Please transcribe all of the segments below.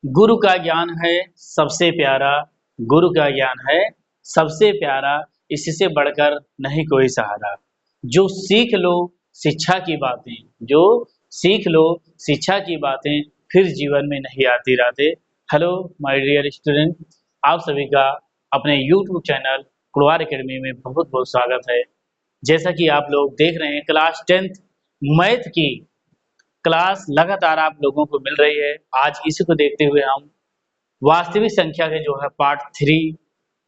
गुरु का ज्ञान है सबसे प्यारा, गुरु का ज्ञान है सबसे प्यारा, इससे बढ़कर नहीं कोई सहारा। जो सीख लो शिक्षा की बातें, जो सीख लो शिक्षा की बातें, फिर जीवन में नहीं आती रातें। हेलो माय डियर स्टूडेंट, आप सभी का अपने यूट्यूब चैनल कुड़वार एकेडमी में बहुत बहुत स्वागत है। जैसा कि आप लोग देख रहे हैं, क्लास 10th मैथ की क्लास लगातार आप लोगों को मिल रही है। आज इसी को देखते हुए हम वास्तविक संख्या के जो है पार्ट 3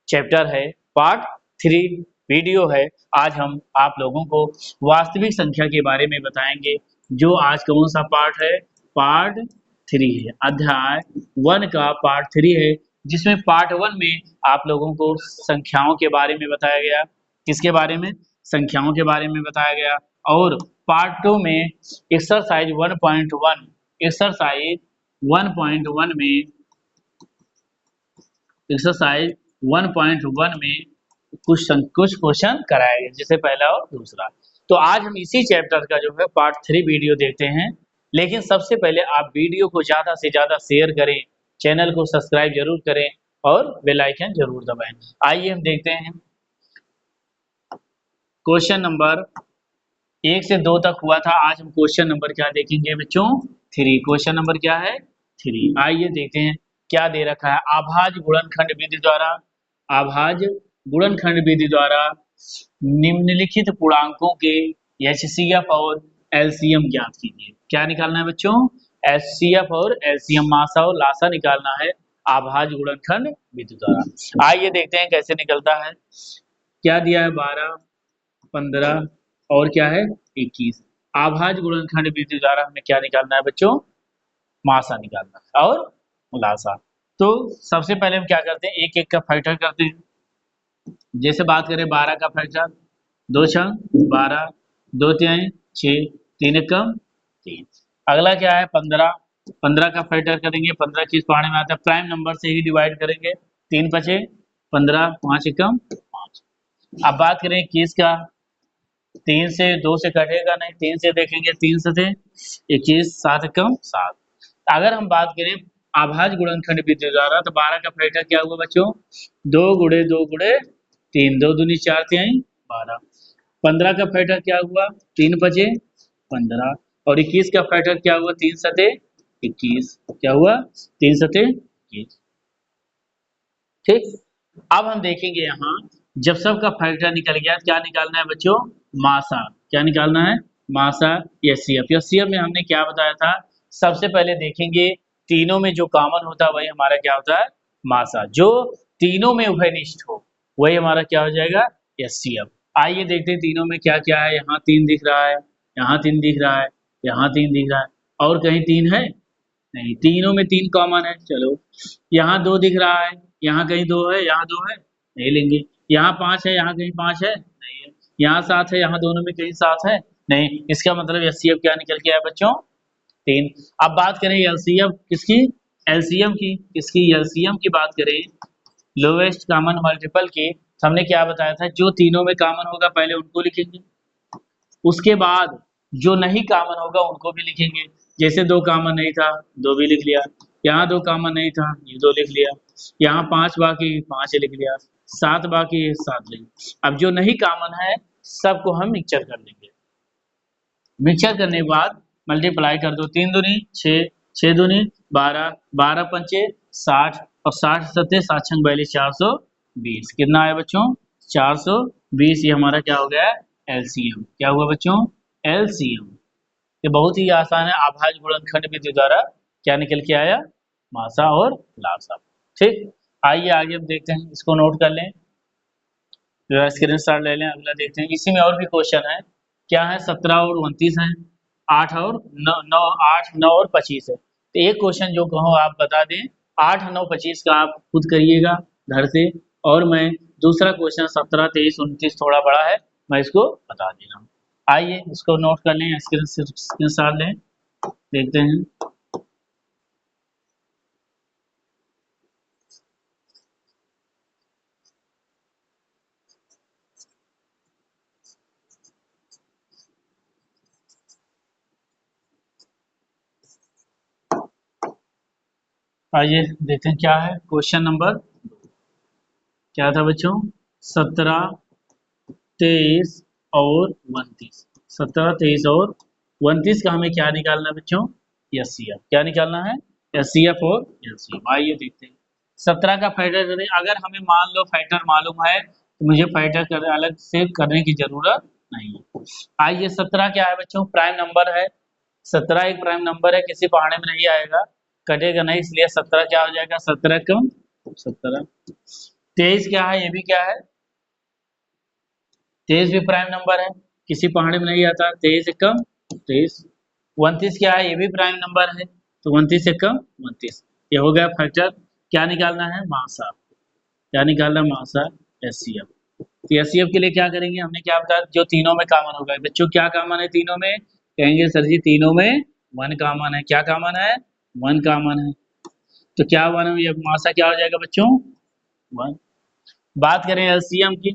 चैप्टर है, पार्ट 3 वीडियो है। आज हम आप लोगों को वास्तविक संख्या के बारे में बताएंगे। जो आज कौन सा पार्ट है? पार्ट 3 है, अध्याय 1 का पार्ट 3 है, जिसमें पार्ट 1 में आप लोगों को संख्याओं के बारे में बताया गया। किसके बारे में? संख्याओं के बारे में बताया गया। और पार्ट 2 में एक्सरसाइज 1.1, एक्सरसाइज 1.1 में एक्सरसाइज 1.1 में कुछ क्वेश्चन कराए गए, जैसे पहला और दूसरा। तो आज हम इसी चैप्टर का जो है पार्ट 3 वीडियो देखते हैं। लेकिन सबसे पहले आप वीडियो को ज़्यादा से ज़्यादा शेयर करें, चैनल को सब्सक्राइब जरूर करें और बेल आइकन जरूर दबाएं। आइए हम देखते हैं क्वेश्चन नंबर 1 से 2 तक हुआ था। आज हम क्वेश्चन नंबर क्या देखेंगे बच्चों? 3। क्वेश्चन नंबर क्या है? 3। आइए देखते हैं क्या दे रखा है। आभाज्य गुणनखंड विधि द्वारा, आभाज्य गुणनखंड विधि द्वारा निम्नलिखित पूर्णांकों के एचसीएफ और एलसीएम ज्ञात कीजिए। क्या निकालना है बच्चों? एचसीएफ और एलसीएम, मासा और लासा निकालना है आभाज्य गुणनखंड विधि द्वारा। आइए देखते हैं कैसे निकलता है। क्या दिया है? 12, 15 और क्या है? 21। आभाज्य गुणनखंड विधि द्वारा हमें क्या निकालना है बच्चों? मासा निकालना है और खुलासा। तो सबसे पहले हम क्या करते हैं, एक एक का फैक्टर करते हैं। जैसे बात करें 12 का फैक्टर, 2 छंग 12, 2 तिहाई 6, 3 एकम 3। अगला क्या है? 15, 15 का फैक्टर करेंगे। 15 किस पहाड़े में आता है? प्राइम नंबर से ही डिवाइड करेंगे। 3 पचे 15, 5 एकम 5। अब बात करें 21 का, 3 से 2 से कटेगा नहीं, 3 से देखेंगे, 3 से थे 21, 7 एकम 7। अगर हम बात करें आभाज्य गुणनखंड विधि द्वारा, तो 12 का फैक्टर क्या हुआ बच्चों? 2 गुणे 2 गुणे 3, 2 दूनी 4 तिहाई 12। 15 का फैक्टर क्या हुआ? 3 पचे 15। और 21 का फैक्टर क्या हुआ? 3 सते 21। क्या हुआ? 3 सते 21। ठीक। अब हम देखेंगे यहाँ, जब सबका फैक्टर निकल गया, क्या निकालना है बच्चों? मासा। क्या निकालना है? मासा। एचसीएफ, एचसीएफ में हमने क्या बताया था? सबसे पहले देखेंगे तीनों में जो कॉमन होता है वही हमारा क्या होता है? मासा। जो तीनों में उभयनिष्ठ हो वही हमारा क्या हो जाएगा? एचसीएफ। आइए देखते हैं तीनों में क्या क्या है। यहाँ 3 दिख रहा है, यहाँ 3 दिख रहा है, यहाँ 3 दिख रहा है, और कहीं 3 है नहीं। तीनों में 3 कॉमन है। चलो, यहाँ 2 दिख रहा है, यहाँ कहीं 2 है, यहाँ 2 है, नहीं लेंगे। यहाँ 5 है, यहाँ कहीं 5 है, नहीं है। यहाँ 7 है, यहाँ दोनों में कहीं 7 है, नहीं। इसका मतलब एचसीएफ क्या निकल के आया बच्चों? 3। अब बात करें एलसीएम किसकी? एलसीएम की। किसकी? एलसीएम की बात करें, लोवेस्ट कॉमन मल्टीपल की। तो हमने क्या बताया था? जो तीनों में कॉमन होगा पहले उनको लिखेंगे, उसके बाद जो नहीं कॉमन होगा उनको भी लिखेंगे। जैसे 2 कॉमन नहीं था, 2 भी लिख लिया। यहाँ 2 कॉमन नहीं था, ये 2 लिख लिया। यहाँ 5 बाकी, 5 लिख लिया। 7 बाकी, 7 लिख लिया। अब जो नहीं कॉमन है सबको हम मिक्सचर कर लेंगे। मिक्सचर करने के बाद मल्टीप्लाई कर दो। 3 दूनी 6, 6 दूनी 12, 12 पंचे 60, और 60 सत्ते 7 छंग 42, 420। कितना आया बच्चों? 420। ये हमारा क्या हो गया? एलसीएम। क्या हुआ बच्चों? एलसीएम। ये बहुत ही आसान है। आभाज्य गुणनखंड विधि द्वारा क्या निकल के आया? मासा और लासा। ठीक। आइए आगे हम देखते हैं, इसको नोट कर लें, स्क्रीन शॉट ले लें। अगला देखते हैं, इसी में और भी क्वेश्चन है। क्या है? 17 और 29 है, 8 और 9, 9 8 9 और 25 है। तो एक क्वेश्चन जो कहो आप बता दें, 8 9 25 का आप खुद करिएगा घर से, और मैं दूसरा क्वेश्चन 17 23 29 थोड़ा बड़ा है, मैं इसको बता दे रहा हूँ। आइए इसको नोट कर लें, स्क्रीन शॉट लें, देखते हैं। आइए देखते हैं क्या है क्वेश्चन नंबर। क्या था बच्चों? 17, 23 और 29। 17, 23 और 29 का हमें क्या निकालना है बच्चों? एचसीएफ। क्या निकालना है? एचसीएफ और एलसीएम। आइए देखते हैं। 17 का फैक्टर करें। अगर हमें मान लो फैक्टर मालूम है तो मुझे फैक्टर अलग से करने की जरूरत नहीं है। आइए 17 क्या है बच्चों? प्राइम नंबर है। 17 एक प्राइम नंबर है, किसी पहाड़े में नहीं आएगा, कटेगा नहीं, इसलिए 17 क्या हो जाएगा? 17 कम 17। 23 क्या है? ये भी क्या है? 23 भी प्राइम नंबर है, किसी पहाड़ी में नहीं आता। 23 एकम 23। 29 क्या है? ये भी प्राइम नंबर है, तो 29 एकम 29। ये हो गया फैक्टर। क्या निकालना है? मासा। क्या निकालना है? मासा। एचसीएफ। तो एचसीएफ के लिए क्या करेंगे? हमने क्या बताया? जो तीनों में कॉमन होगा बच्चों। क्या कॉमन है तीनों में? कहेंगे सर जी तीनों में वन कॉमन है। क्या कॉमन है? वन कॉमन है। तो क्या वन है? ये मासा क्या हो जाएगा बच्चों? वन। बात करें एलसीएम की।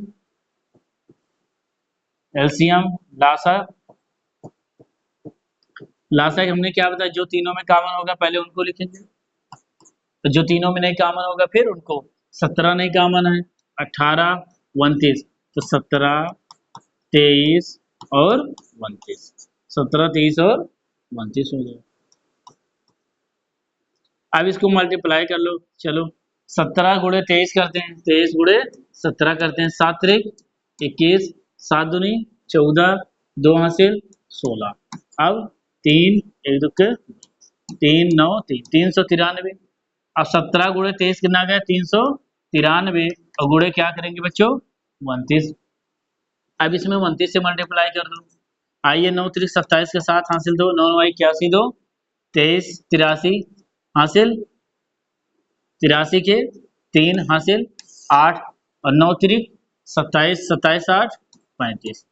एलसीएम लासा। लासा हमने क्या बताया? जो तीनों में कॉमन होगा पहले उनको लिखेंगे, तो जो तीनों में नहीं कॉमन होगा फिर उनको। 17 नहीं कॉमन है, 18, 29, तो 17, 23 और 29। 17, 23 और 29 हो गया। अब इसको मल्टीप्लाई कर लो। चलो 17 गुणे 23 करते हैं, 23 गुणे 17 करते हैं, 7 त्रिक 21, 7 दूनी 14, 2 हासिल 16। अब 3 एक दुक्के 3 9 3 393। अब 17 गुणे 23 कितना गया? 393। और गुणे क्या करेंगे बच्चों? 29। अब इसमें 29 से मल्टीप्लाई कर दो। आइए 9 त्रिक 27 के साथ हासिल 2, 9 9 81 2, 23 83 हासिल 83 के 3 हासिल 8, और 9 त्रिक 27 27 8 35।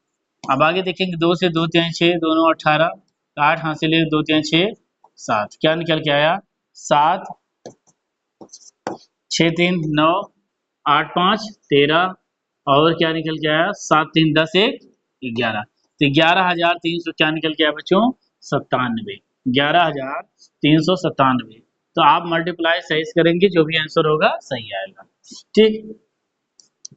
अब आगे देखेंगे 2 से 2 3 6, दोनों 18, 8 हासिल 1 2 3 6 7। क्या निकल के आया? 7 6 3 9 8 5 13, और क्या निकल के आया? 7 3 10 1 11। तो 11,300 क्या निकल के आया बच्चों? 97। 11,397। तो आप मल्टीप्लाई सही से करेंगे, जो भी आंसर होगा सही आएगा। ठीक।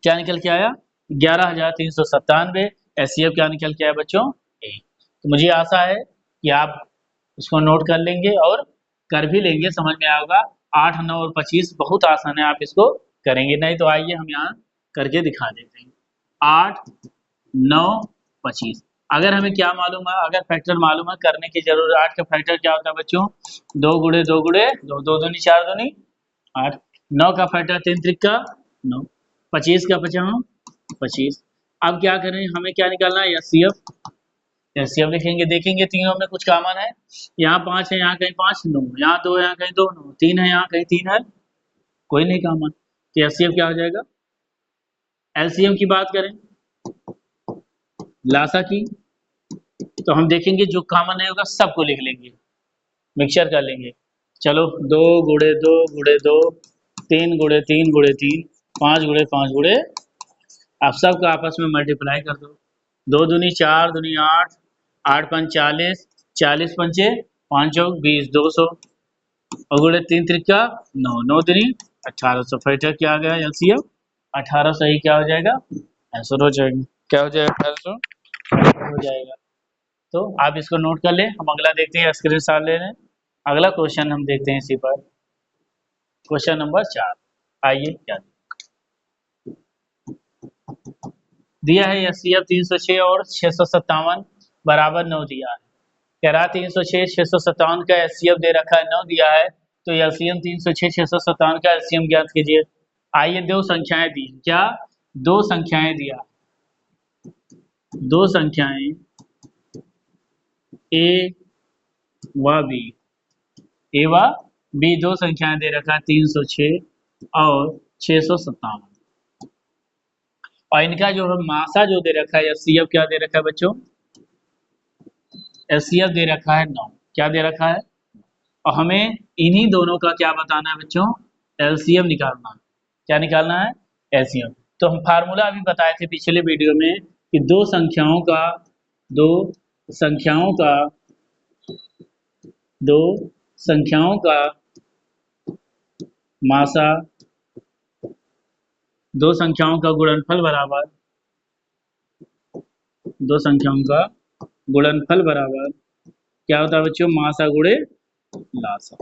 क्या निकल के आया? 11,397। एचसीएफ क्या निकल के आया बच्चों? ए। तो मुझे आशा है कि आप इसको नोट कर लेंगे और कर भी लेंगे, समझ में आएगा। 8 9 और 25 बहुत आसान है, आप इसको करेंगे। नहीं तो आइए हम यहाँ करके दिखा देते हैं। 8 9 25। अगर हमें क्या मालूम है? अगर फैक्टर मालूम है, करने की जरूरत। 8 का फैक्टर क्या होता है बच्चों? 2 गुणे 2 गुणे 2, 2 दूनी 4 दूनी 8। 9 का फैक्टर 3 त्रिक का 9। 25 का 50 25। अब क्या करें? हमें क्या निकालना है? एचसीएफ। एचसीएफ लिखेंगे, देखेंगे तीनों में कुछ कॉमन है। यहाँ 5 है, यहाँ कहीं 5 9, यहाँ 2 है, यहाँ कहीं 2 9, 3 है, यहाँ कहीं 3 है, कोई नहीं कॉमन। तो एचसीएफ क्या हो जाएगा? एलसीएम की बात करें, लासा की, तो हम देखेंगे जो कॉमन है होगा सबको लिख लेंगे, मिक्सचर कर लेंगे। चलो 2 गुणे 2 गुणे 2, 3 गुणे 3 गुणे 3, 5 गुणे 5 गुणे। आप सबको आपस में मल्टीप्लाई कर दो। 2 दूनी 4 दूनी 8, 8 पंच 40, 40 पंचे 5 चौक 20, 200, और गुणे 3 त्रिका 9, 9 दूनी 1800। फैक्टर क्या आ गया? एलसीएम 1800 ही क्या हो जाएगा? आंसर हो जाएगा। क्या हो जाएगा? 1800 हो जाएगा। तो आप इसको नोट कर ले। हम अगला देखते हैं, स्क्रीन शॉट ले लें। अगला क्वेश्चन हम देखते हैं इसी पर। Question number 4। आइए क्या दिया है? एचसीएफ 306 और 657 बराबर 9 दिया है। कह रहा 306 657 का एचसीएफ दे रखा है, 9 दिया है, तो एलसीएम 306 657 का एलसीएम ज्ञात कीजिए। आइए दो संख्याएं दी। क्या? दो संख्याएं दिया। दो संख्याएं ए व बी। ए व बी दो संख्याएं दे रखा है, 306 और 657, और इनका जो है मासा जो दे रखा है, एचसीएफ क्या दे रखा है बच्चों? एचसीएफ दे रखा है 9। क्या दे रखा है? और हमें इन्हीं दोनों का क्या बताना है बच्चों? एलसीएम निकालना। क्या निकालना है? एलसीएम। तो हम फार्मूला अभी बताए थे पिछले वीडियो में कि दो संख्याओं का दो संख्याओं का मासा दो संख्याओं का गुणनफल बराबर, दो संख्याओं का गुणनफल बराबर क्या होता है बच्चों? मासा गुणे लासा,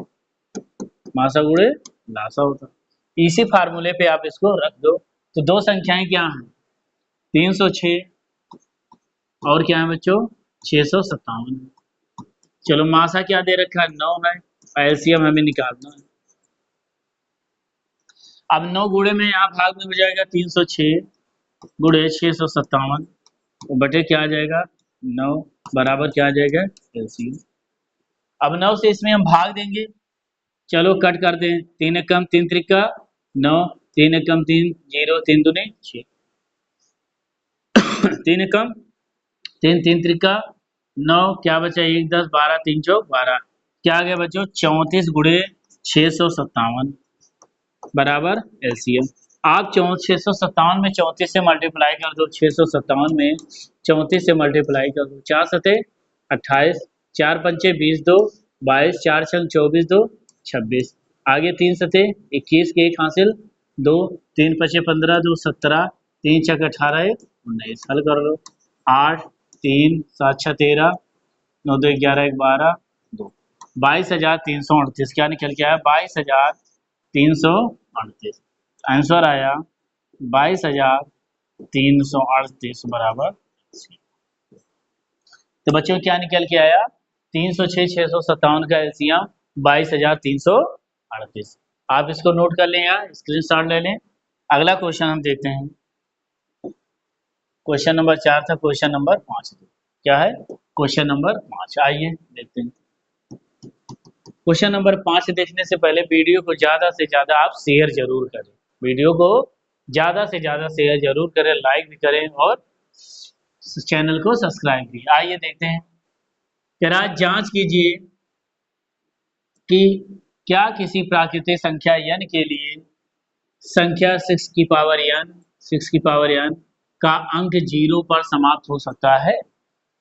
मासा गुणे लासा होता है। इसी फार्मूले पे आप इसको रख दो। तो दो संख्याएं क्या हैं? 306 और क्या है बच्चों? 657। चलो मासा क्या दे रखा है? 9 है। एलसीएम हमें निकालना है। अब 9 गुणे में यहाँ भाग में हो जाएगा 306 गुणे 657 बटे क्या आ जाएगा? 9 बराबर क्या आ जाएगा? एलसीएम। अब 9 से इसमें हम भाग देंगे। चलो कट कर दें। 3 एकम 3 त्रिका 9, 3 एकम 3 0, 3 दूनी 6, 3 एकम 3 3 त्रिका 9, क्या बचा? 1 10 12 3 चौक 12, क्या आ गया बच्चों? 34 गुणे 657 बराबर एलसीएम। आप 657 में 34 से मल्टीप्लाई कर दो, 657 में 34 से मल्टीप्लाई कर दो, 4 सते 28, 4 पंचे 20 2 22, 4 छंग 24 2 26, आगे 3 सते 21 के 1 हासिल 2, 3 पचे 15 2 17, 3 छक 18 19, हल कर लो। 8 3 7 6 13, 9 2 11 1 12 2, 22,338 क्या निकल के आया? 22,338। आंसर आया 22,338 बराबर। तो बच्चों क्या निकल के आया? 306 657 का एलसीएम 22,338। आप इसको नोट कर लें, यहाँ स्क्रीनशॉट ले लें। अगला क्वेश्चन हम देखते हैं। क्वेश्चन नंबर 4 था, क्वेश्चन नंबर 5 क्या है? क्वेश्चन नंबर 5 आइए देखते हैं। क्वेश्चन नंबर 5 देखने से पहले वीडियो को ज्यादा से ज्यादा आप शेयर जरूर करें, वीडियो को ज्यादा से ज्यादा शेयर जरूर करें, लाइक भी करें और चैनल को सब्सक्राइब भी। आइए देखते हैं। जरा जांच कीजिए कि क्या किसी प्राकृतिक संख्या n के लिए संख्या 6 की पावर n, 6 की पावर n का अंक 0 पर समाप्त हो सकता है।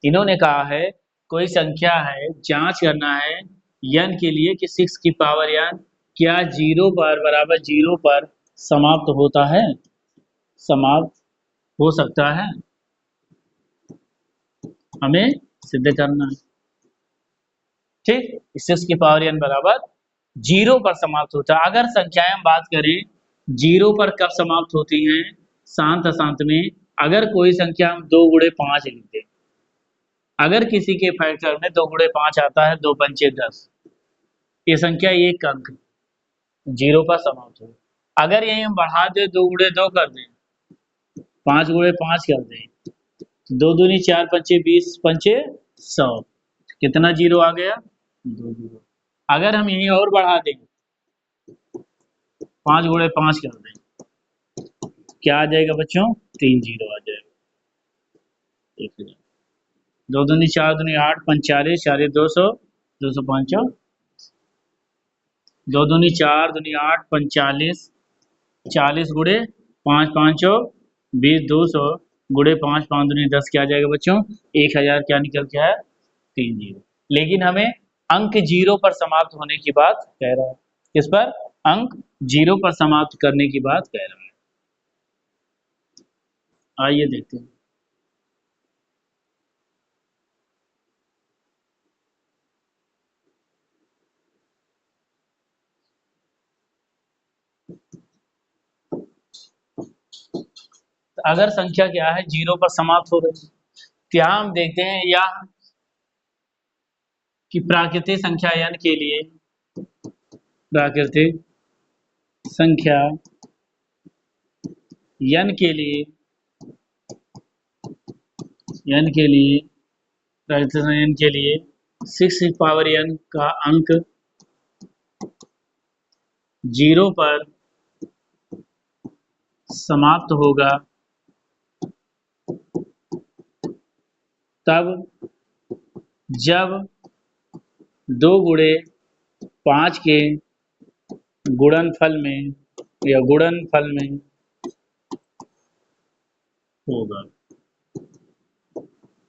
इन्होंने कहा है कोई संख्या है, जांच करना है n के लिए कि 6 की पावर n क्या 0 पर बराबर 0 पर समाप्त होता है, समाप्त हो सकता है, हमें सिद्ध करना है। ठीक, 6 की पावर n बराबर 0 पर समाप्त होता है। अगर संख्याएं हम बात करें 0 पर कब समाप्त होती हैं? शांत अशांत में। अगर कोई संख्या हम 2 गुणे 5 लिखते हैं, अगर किसी के फैक्टर में 2 गुणे 5 आता है, 2 पंचे 10, ये संख्या एक अंक 0 पर समाप्त हो। अगर यही हम बढ़ा दे, 2 गुणे 2 कर दें, 5 गुणे 5 कर दें, 2 दूनी 4 पंचे 20 पंचे 100, कितना 0 आ गया? 2 0। अगर हम यही और बढ़ा दें, 5 गुणे 5 कर दें, क्या आ जाएगा बच्चों? 3 0 आ जाएगा। 2 दूनी 4 दूनी 8 45, 4 200, 205, 2 दूनी 4 दूनी 8 45, 40 गुणे 5 5 20, 200 गुणे 5 5 दूनी 10, क्या आ जाएगा बच्चों? 1000। क्या निकल के आया? 3 0। लेकिन हमें अंक 0 पर समाप्त होने की बात कह रहा है। किस पर? अंक 0 पर समाप्त करने की बात कह रहा है। आइए देखते हैं। अगर संख्या क्या है 0 पर समाप्त हो रही है, क्या हम देखते हैं या कि प्राकृतिक संख्या n के लिए, प्राकृतिक संख्या n के लिए, n के लिए, प्राकृतिक संख्या n के लिए 6 की पावर n का अंक 0 पर समाप्त होगा तब जब 2 गुणे 5 के गुणनफल में या गुणनफल में होगा।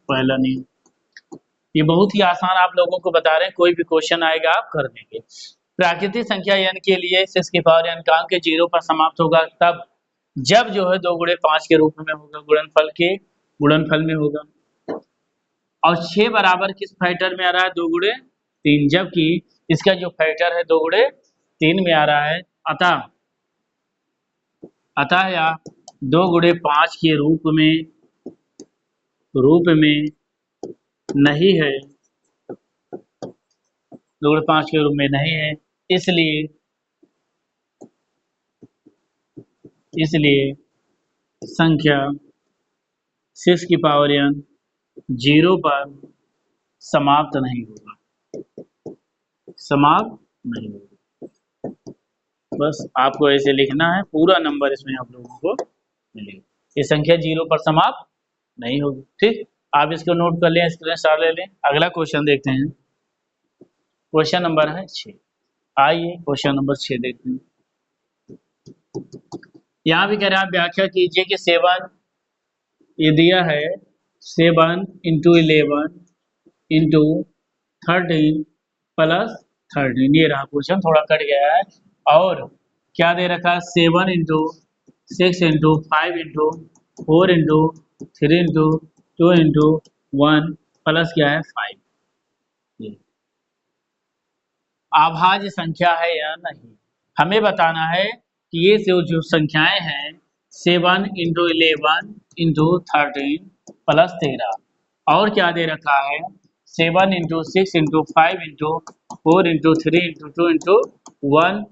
पहला नियम ये बहुत ही आसान आप लोगों को बता रहे हैं, कोई भी क्वेश्चन आएगा आप कर देंगे। प्राकृतिक संख्या n के लिए 6 की पावर n का अंक 0 पर समाप्त होगा तब जब जो है 2 गुणे 5 के रूप में होगा, गुणनफल में होगा। और 6 बराबर किस फैक्टर में आ रहा है? 2 गुणे 3, जबकि इसका जो फैक्टर है 2 गुणे 3 में आ रहा है। अतः या 2 गुणे 5 के रूप में नहीं है, 2 गुणे 5 के रूप में नहीं है, इसलिए संख्या 6 की पावर n 0 पर समाप्त नहीं होगा। बस आपको ऐसे लिखना है, पूरा नंबर इसमें आप लोगों को मिलेगा। ये संख्या 0 पर समाप्त नहीं होगी। ठीक, आप इसको नोट कर लें, स्क्रीनशॉट ले लें। अगला क्वेश्चन देखते हैं। क्वेश्चन नंबर है 6। आइए क्वेश्चन नंबर 6 देखते हैं। यहाँ भी कह रहे हैं आप व्याख्या कीजिए कि 7 ये दिया है 7 इंटू 11 इंटू 13 प्लस 13, ये रहा क्वेश्चन, थोड़ा कट गया है। और क्या दे रखा है? 7 into 6 into 5 into 4 into 3 into 2 into 1 plus क्या है 5। अभाज्य संख्या है या नहीं, हमें बताना है कि ये जो संख्याएं हैं 7 इंटू 11 इंटू 13 प्लस 13, और क्या दे रखा है 7 into 6 into 5 into 4 into 3 into 2 into 1,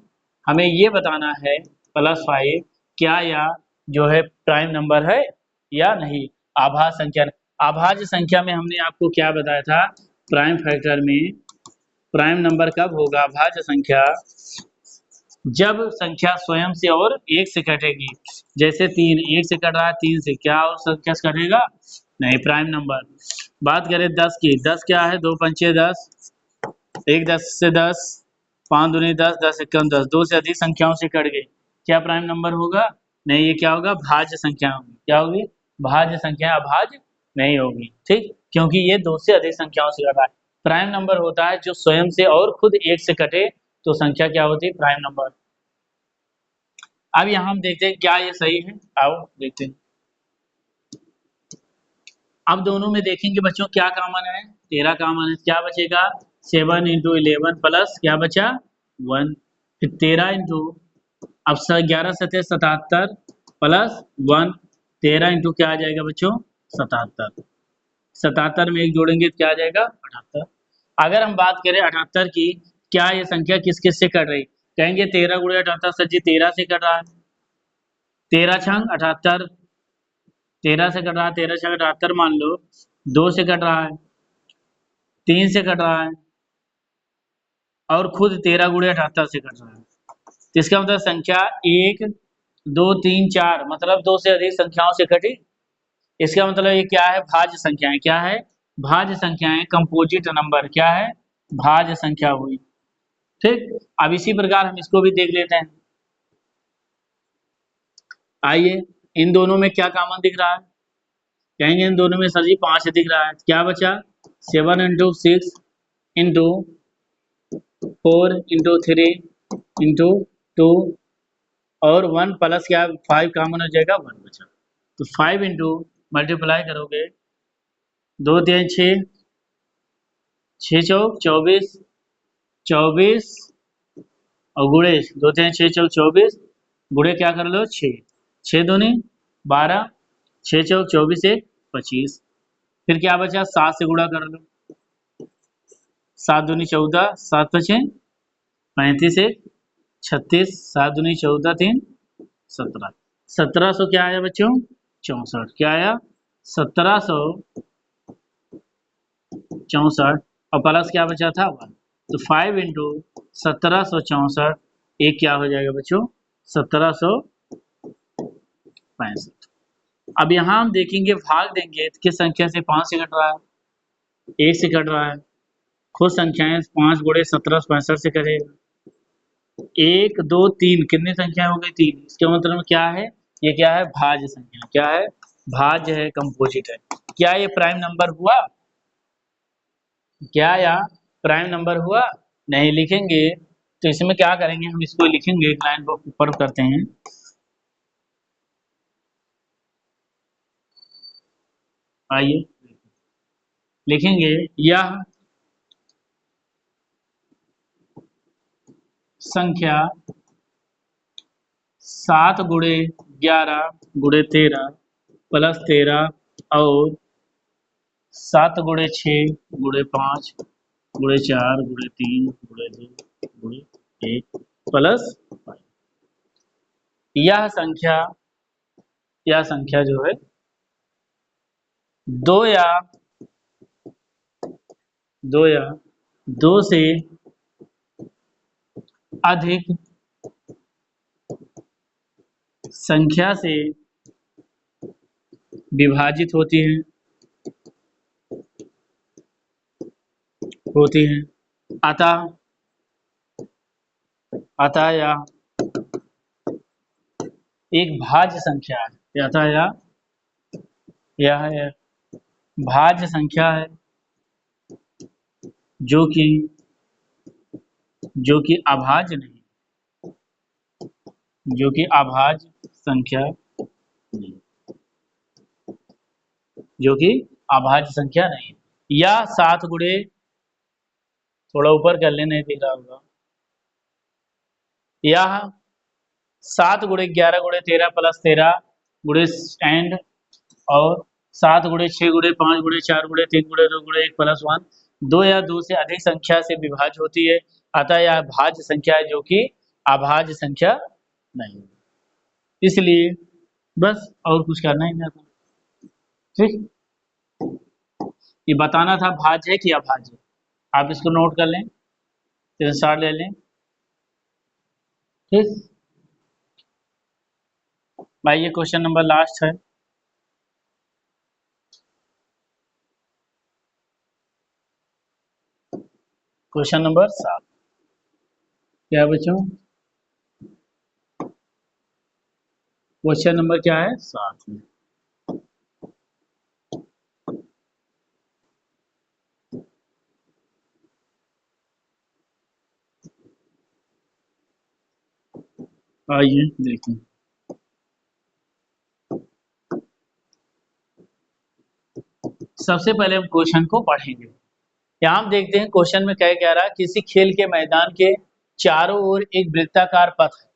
हमें ये बताना है प्लस 5, क्या या जो है प्राइम नंबर है या नहीं। अभाज्य संख्या में हमने आपको क्या बताया था? प्राइम फैक्टर में प्राइम नंबर कब होगा? अभाज्य संख्या जब संख्या स्वयं से और 1 से कटेगी। जैसे 3 1 से कट रहा है, 3 से, क्या और संख्या से कटेगा? नहीं, प्राइम नंबर। बात करें 10 की, 10 क्या है? 2 पंचे 10, 1 10 से 10, 5 दूनी 10, 10 एकम 10, 2 से अधिक संख्याओं से कट गई, क्या प्राइम नंबर होगा? नहीं, ये क्या होगा? भाज्य संख्या होगी। क्या होगी? भाज्य संख्या, अभाज्य नहीं होगी। ठीक, क्योंकि ये 2 से अधिक संख्याओं से कट रहा है। प्राइम नंबर होता है जो स्वयं से और खुद 1 से कटे, तो संख्या क्या होती है? Prime number. अब यहाँ हम देखते हैं क्या ये सही है, आओ देखते हैं। अब दोनों में देखेंगे बच्चों क्या कॉमन है? 13 कॉमन है, क्या बचेगा? 7 इंटू 11 प्लस क्या बचा? 1, फिर 13 इंटू, अब 11 सतह 77 प्लस 1, 13 इंटू क्या आ जाएगा बच्चों? 77, 77 में 1 जोड़ेंगे तो क्या आ जाएगा? 78। अगर हम बात करें 78 की, क्या ये संख्या किस किस से कट रही? कहेंगे 13 गुणे 78 सर जी 13 से कट रहा है, 13 छंग 78, 13 से कट रहा है, 13 छंग 78 मान लो, 2 से कट रहा है, 3 से कट रहा है, और खुद 13 गुणे 78 से कट रहा है। तो इसका मतलब संख्या 1 2 3 4, मतलब 2 से अधिक संख्याओं से कटी। इसका मतलब ये क्या है? भाज्य संख्याएं। क्या है? भाज्य संख्याएं, कंपोजिट नंबर। क्या है? भाज्य संख्या हुई। ठीक, अब इसी प्रकार हम इसको भी देख लेते हैं। आइए, इन दोनों में क्या कॉमन दिख रहा है? कहेंगे इन दोनों में सर जी 5 दिख रहा है, क्या बचा? 7 इंटू 6 इंटू 4 इंटू 3 इंटू 2 और 1 प्लस क्या 5 कॉमन हो जाएगा, 1 बचा। तो 5 इंटू मल्टीप्लाई करोगे, 2 3 6, 6 चौक 24, 24 और गुणे 2 3 6 चौक 24, गुणे क्या कर लो 6, 6 दूनी 12, 6 चौक 24 1 25, फिर क्या बचा? 7 से गुणा कर लो, 7 दूनी 14, 7 पचे 35 1 36, 7 दूनी 14 3 17, 1700 क्या आया बच्चों? 64। क्या आया? 1764, और प्लस क्या बचा था? 1। तो 5 इंटू 1764, एक क्या हो जाएगा बच्चों? 1765। अब यहाँ हम देखेंगे, भाग देंगे तो किस संख्या से? 5 से कट रहा है, 1 से कट रहा है, खुद संख्याएं 5 गुणे 1765 से करेगा। 1 2 3 कितनी संख्या हो गई? 3। इसके मतलब क्या है? ये क्या है? भाज्य संख्या। क्या है? भाज्य है, कंपोजिट है। क्या ये प्राइम नंबर हुआ? क्या या प्राइम नंबर हुआ? नहीं, लिखेंगे तो इसमें क्या करेंगे, हम इसको लिखेंगे, एक लाइन को ऊपर करते हैं। आइए लिखेंगे, यह संख्या 7 गुणे 11 गुणे 13 प्लस 13 और 7 गुणे 6 गुणे 5 गुणे 4 गुणे 3 गुणे 2 गुणे 1 प्लस 5। यह संख्या, यह संख्या जो है दो या दो से अधिक संख्या से विभाजित होती हैं अतः यह एक भाज्य संख्या है। अतः यह भाज्य संख्या है जो कि अभाज्य नहीं, जो कि अभाज्य संख्या नहीं, जो कि अभाज्य संख्या नहीं। या 7 गुणे, थोड़ा ऊपर कर लेना, नहीं दिख रहा होगा, यह 7 गुणे 11 गुणे 13 प्लस 13 गुणे एंड और 7 गुणे 6 गुणे 5 गुणे 4 गुणे 3 गुणे 2 गुणे 1 प्लस 1, दो या दो से अधिक संख्या से विभाज्य होती है अतः यह भाज्य संख्या है जो कि अभाज्य संख्या नहीं। इसलिए बस और कुछ करना ही नहीं था, ठीक। ये बताना था भाज्य है कि अभाज्य। आप इसको नोट कर लें, स्क्रीनशॉट ले लें, ठीक भाई। ये क्वेश्चन नंबर लास्ट है। क्वेश्चन नंबर 7 क्या है बच्चों? क्वेश्चन नंबर क्या है? 7 में आइए देखें। सबसे पहले हम क्वेश्चन को पढ़ेंगे। यहाँ हम देखते हैं क्वेश्चन में क्या कह रहा है, किसी खेल के मैदान के चारों ओर एक वृत्ताकार पथ है।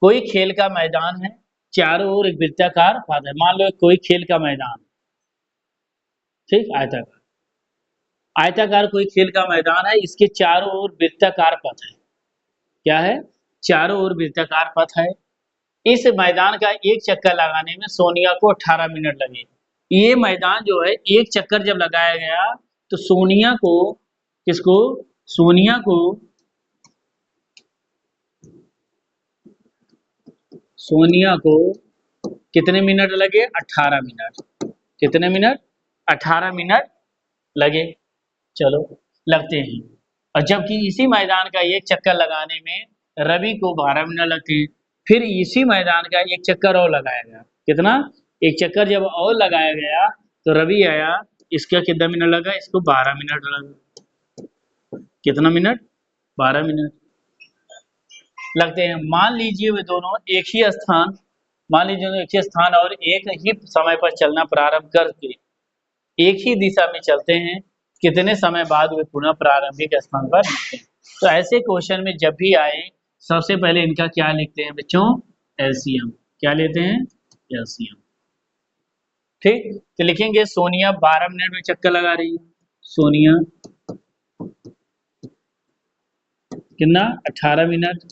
कोई खेल का मैदान है, चारों ओर एक वृत्ताकार पथ है। मान लो कोई खेल का मैदान, ठीक, आयताकार, आयताकार कोई खेल का मैदान है, इसके चारों ओर वृत्ताकार पथ है। क्या है? चारों ओर वृत्ताकार पथ है। इस मैदान का एक चक्कर लगाने में सोनिया को 18 मिनट लगे। ये मैदान जो है एक चक्कर जब लगाया गया तो सोनिया को, किसको? सोनिया को, सोनिया को कितने मिनट लगे? 18 मिनट। कितने मिनट? 18 मिनट लगे। चलो लगते हैं। और जबकि इसी मैदान का एक चक्कर लगाने में रवि को 12 मिनट लगते हैं। फिर इसी मैदान का एक चक्कर और लगाया गया। कितना? एक चक्कर जब और लगाया गया तो रवि आया, इसका कितना मिनट लगा? इसको 12 मिनट लगा। कितना मिनट? 12 मिनट लगते हैं। मान लीजिए वे दोनों एक ही स्थान, मान लीजिए एक ही स्थान और एक ही समय पर चलना प्रारंभ करके एक ही दिशा में चलते हैं। कितने समय बाद वे पुनः प्रारंभिक स्थान पर मिलते हैं। तो ऐसे क्वेश्चन में जब भी आए सबसे पहले इनका क्या लिखते हैं बच्चों? एलसीएम। क्या लेते हैं? एलसीएम। ठीक, तो लिखेंगे सोनिया 12 मिनट में चक्कर लगा रही है। सोनिया कितना? 18 मिनट।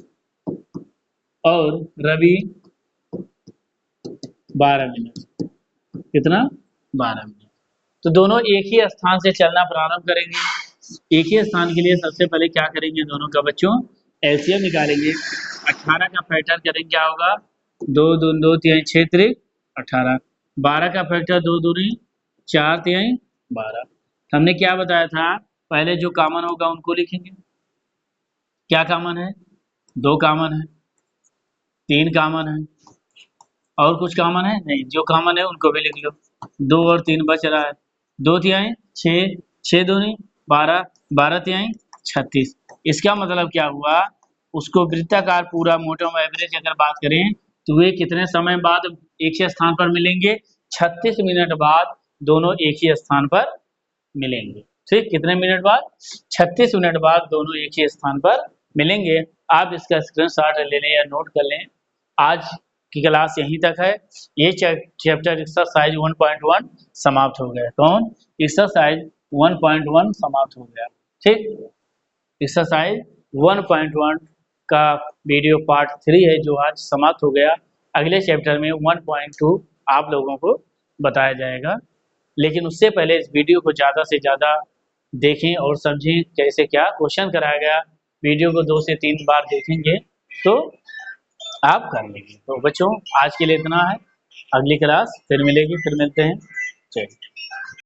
और रवि 12 मिनट। कितना? 12 मिनट। तो दोनों एक ही स्थान से चलना प्रारंभ करेंगे। एक ही स्थान के लिए सबसे पहले क्या करेंगे? दोनों का बच्चों एलसीएम निकालेंगे। 18 का फैक्टर करेंगे, क्या होगा? 2 दूनी 2 तिहाई 6 त्रिक 18। 12 का फैक्टर 2 दूनी 4 तिहाई 12। हमने क्या बताया था? पहले जो कॉमन होगा उनको लिखेंगे। क्या कॉमन है? 2 कॉमन है, 3 कॉमन है, और कुछ कॉमन है? नहीं। जो कॉमन है उनको भी लिख लो। 2 और 3 बच रहा है। 2 तिहाई 6, 6 दूनी 12, 12 तिहाई 36। इसका मतलब क्या हुआ उसको वृत्ताकार पूरा मोटा एवरेज अगर बात करें तो वे कितने समय बाद एक ही स्थान पर मिलेंगे? 36 मिनट बाद दोनों एक ही स्थान पर मिलेंगे। ठीक, कितने मिनट बाद? 36 मिनट बाद दोनों एक ही स्थान पर मिलेंगे। आप इसका स्क्रीनशॉट ले लें या नोट कर लें। आज की क्लास यहीं तक है। ये चैप्टर एक्सरसाइज 1.1 समाप्त हो गया। कौन? एक्सरसाइज 1.1 समाप्त हो गया। ठीक, एक्सरसाइज 1.1 का वीडियो पार्ट 3 है जो आज समाप्त हो गया। अगले चैप्टर में 1.2 आप लोगों को बताया जाएगा। लेकिन उससे पहले इस वीडियो को ज़्यादा से ज़्यादा देखें और समझें कैसे क्या क्वेश्चन कराया गया। वीडियो को 2 से 3 बार देखेंगे तो आप कर लेंगे। तो बच्चों आज के लिए इतना है। अगली क्लास फिर मिलेगी, फिर मिलते हैं। चलिए।